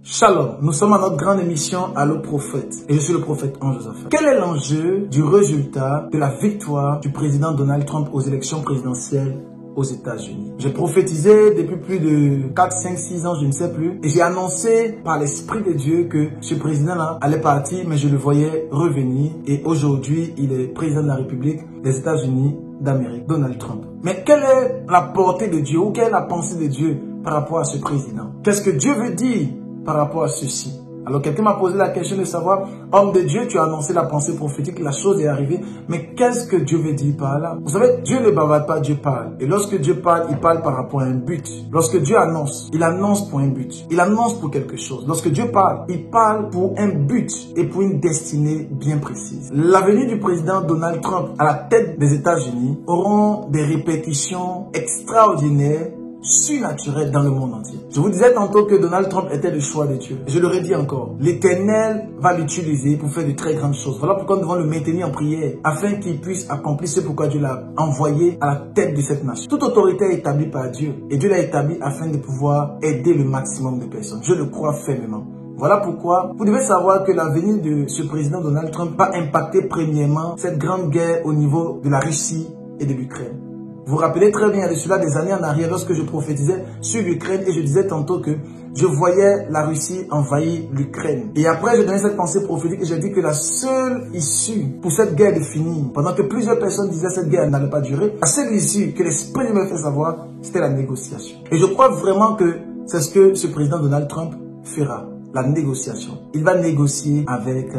Shalom, nous sommes à notre grande émission Allo Prophète et je suis le prophète Ange Joseph. Quel est l'enjeu du résultat de la victoire du président Donald Trump aux élections présidentielles aux États-Unis? J'ai prophétisé depuis plus de 4, 5, 6 ans, je ne sais plus, et j'ai annoncé par l'Esprit de Dieu que ce président-là allait partir, mais je le voyais revenir, et aujourd'hui, il est président de la République des États-Unis d'Amérique, Donald Trump. Mais quelle est la portée de Dieu ou quelle est la pensée de Dieu par rapport à ce président? Qu'est-ce que Dieu veut dire par rapport à ceci? Alors quelqu'un m'a posé la question de savoir, homme de Dieu, tu as annoncé la pensée prophétique, la chose est arrivée, mais qu'est-ce que Dieu veut dire par là? Vous savez, Dieu ne bavarde pas, Dieu parle. Et lorsque Dieu parle, il parle par rapport à un but. Lorsque Dieu annonce, il annonce pour un but. Il annonce pour quelque chose. Lorsque Dieu parle, il parle pour un but et pour une destinée bien précise. La venue du président Donald Trump à la tête des États-Unis auront des répercussions extraordinaires, surnaturel dans le monde entier. Je vous disais tantôt que Donald Trump était le choix de Dieu. Je le redis encore. L'Éternel va l'utiliser pour faire de très grandes choses. Voilà pourquoi nous devons le maintenir en prière afin qu'il puisse accomplir ce pourquoi Dieu l'a envoyé à la tête de cette nation. Toute autorité est établie par Dieu et Dieu l'a établie afin de pouvoir aider le maximum de personnes. Je le crois fermement. Voilà pourquoi vous devez savoir que la venue de ce président Donald Trump va impacter premièrement cette grande guerre au niveau de la Russie et de l'Ukraine. Vous vous rappelez très bien de cela des années en arrière lorsque je prophétisais sur l'Ukraine et je disais tantôt que je voyais la Russie envahir l'Ukraine. Et après, j'ai donné cette pensée prophétique et j'ai dit que la seule issue pour cette guerre de finir, pendant que plusieurs personnes disaient que cette guerre n'allait pas durer, la seule issue que l'Esprit me fait savoir, c'était la négociation. Et je crois vraiment que c'est ce que ce président Donald Trump fera, la négociation. Il va négocier avec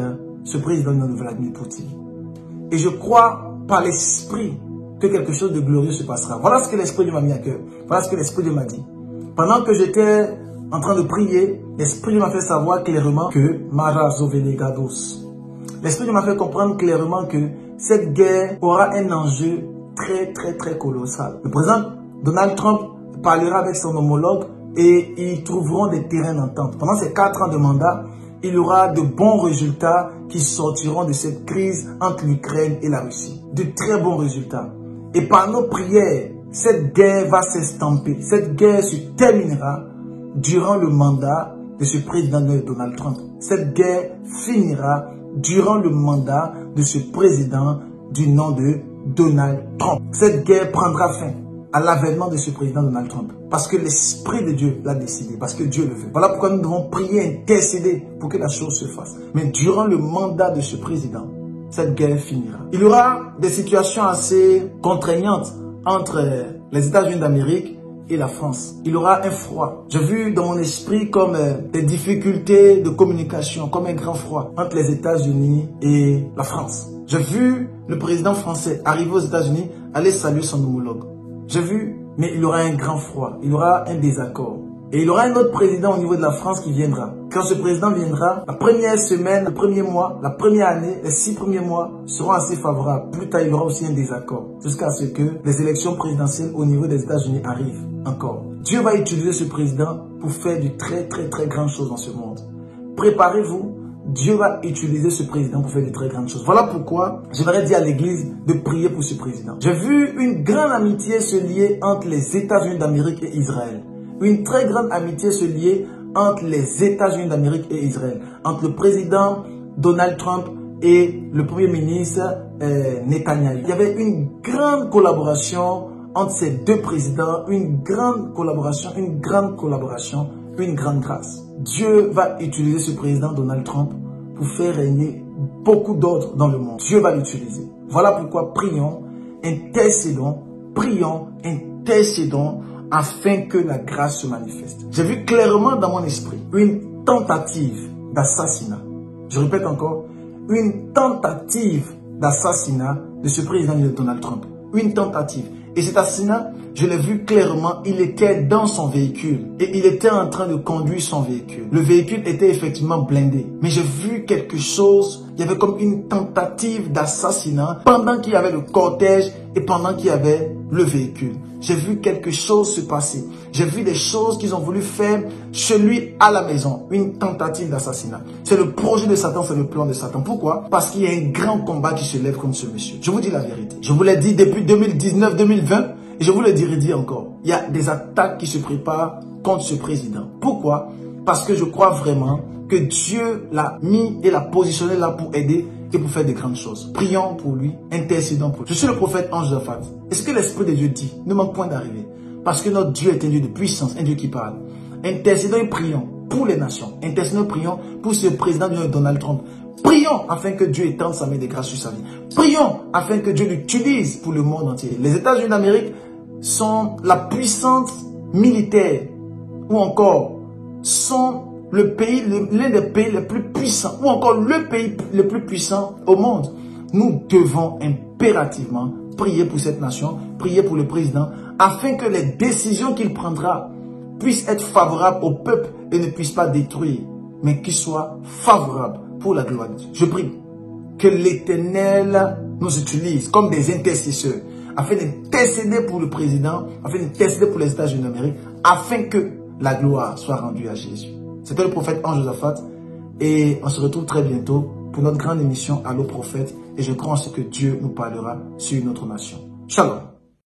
ce président Vladimir Poutine. Et je crois par l'Esprit que quelque chose de glorieux se passera. Voilà ce que l'Esprit de Dieu m'a mis à cœur. Voilà ce que l'Esprit de Dieu m'a dit. Pendant que j'étais en train de prier, l'Esprit de Dieu m'a fait savoir clairement que l'Esprit de Dieu m'a fait comprendre clairement que cette guerre aura un enjeu très colossal. Le président Donald Trump parlera avec son homologue et ils trouveront des terrains d'entente. Pendant ces 4 ans de mandat, il y aura de bons résultats qui sortiront de cette crise entre l'Ukraine et la Russie. De très bons résultats. Et par nos prières, cette guerre va s'estamper. Cette guerre se terminera durant le mandat de ce président Donald Trump. Cette guerre finira durant le mandat de ce président du nom de Donald Trump. Cette guerre prendra fin à l'avènement de ce président Donald Trump. Parce que l'Esprit de Dieu l'a décidé. Parce que Dieu le veut. Voilà pourquoi nous devons prier, intercéder pour que la chose se fasse. Mais durant le mandat de ce président, cette guerre finira. Il y aura des situations assez contraignantes entre les États-Unis d'Amérique et la France. Il y aura un froid. J'ai vu dans mon esprit comme des difficultés de communication, comme un grand froid entre les États-Unis et la France. J'ai vu le président français arriver aux États-Unis, aller saluer son homologue. J'ai vu, mais il y aura un grand froid, il y aura un désaccord. Et il y aura un autre président au niveau de la France qui viendra. Quand ce président viendra, la première semaine, le premier mois, la première année, les 6 premiers mois seront assez favorables. Plus tard, il y aura aussi un désaccord. Jusqu'à ce que les élections présidentielles au niveau des États-Unis arrivent encore. Dieu va utiliser ce président pour faire de très grandes choses dans ce monde. Préparez-vous. Dieu va utiliser ce président pour faire de très grandes choses. Voilà pourquoi j'aimerais dire à l'église de prier pour ce président. J'ai vu une grande amitié se lier entre les États-Unis d'Amérique et Israël. Une très grande amitié se lier entre les États-Unis d'Amérique et Israël. Entre le président Donald Trump et le premier ministre Netanyahu. Il y avait une grande collaboration entre ces deux présidents. Une grande collaboration, une grande grâce. Dieu va utiliser ce président Donald Trump pour faire régner beaucoup d'autres dans le monde. Dieu va l'utiliser. Voilà pourquoi prions, intercédons afin que la grâce se manifeste. J'ai vu clairement dans mon esprit une tentative d'assassinat. Je répète encore, une tentative d'assassinat de ce président Donald Trump. Une tentative. Et cet assassinat, je l'ai vu clairement, il était dans son véhicule et il était en train de conduire son véhicule. Le véhicule était effectivement blindé. Mais j'ai vu quelque chose, il y avait comme une tentative d'assassinat pendant qu'il y avait le cortège et pendant qu'il y avait le véhicule. J'ai vu quelque chose se passer. J'ai vu des choses qu'ils ont voulu faire chez lui à la maison. Une tentative d'assassinat. C'est le projet de Satan, c'est le plan de Satan. Pourquoi? Parce qu'il y a un grand combat qui se lève contre ce monsieur. Je vous dis la vérité. Je vous l'ai dit depuis 2019-2020 et je vous le dirai encore. Il y a des attaques qui se préparent contre ce président. Pourquoi? parce que je crois vraiment que Dieu l'a mis et l'a positionné là pour aider et pour faire de grandes choses. Prions pour lui, intercédons pour lui. Je suis le prophète Ange Josaphat. Et ce que l'Esprit de Dieu dit ne manque point d'arriver. Parce que notre Dieu est un Dieu de puissance, un Dieu qui parle. Intercédons et prions pour les nations. Intercédons et prions pour ce président Donald Trump. Prions afin que Dieu étende sa main de grâce sur sa vie. Prions afin que Dieu l'utilise pour le monde entier. Les États-Unis d'Amérique sont la puissance militaire ou encore sont l'un des pays les plus puissants ou encore le pays le plus puissant au monde. Nous devons impérativement prier pour cette nation, prier pour le président afin que les décisions qu'il prendra puissent être favorables au peuple et ne puissent pas détruire, mais qu'ils soient favorables pour la gloire de Dieu. Je prie que l'Éternel nous utilise comme des intercesseurs afin d'intercéder pour le président, afin d'intercéder pour les États-Unis d'Amérique, afin que la gloire soit rendue à Jésus. C'était le prophète Ange Josaphat et on se retrouve très bientôt pour notre grande émission Allô Prophète et je crois en ce que Dieu nous parlera sur notre nation. Shalom.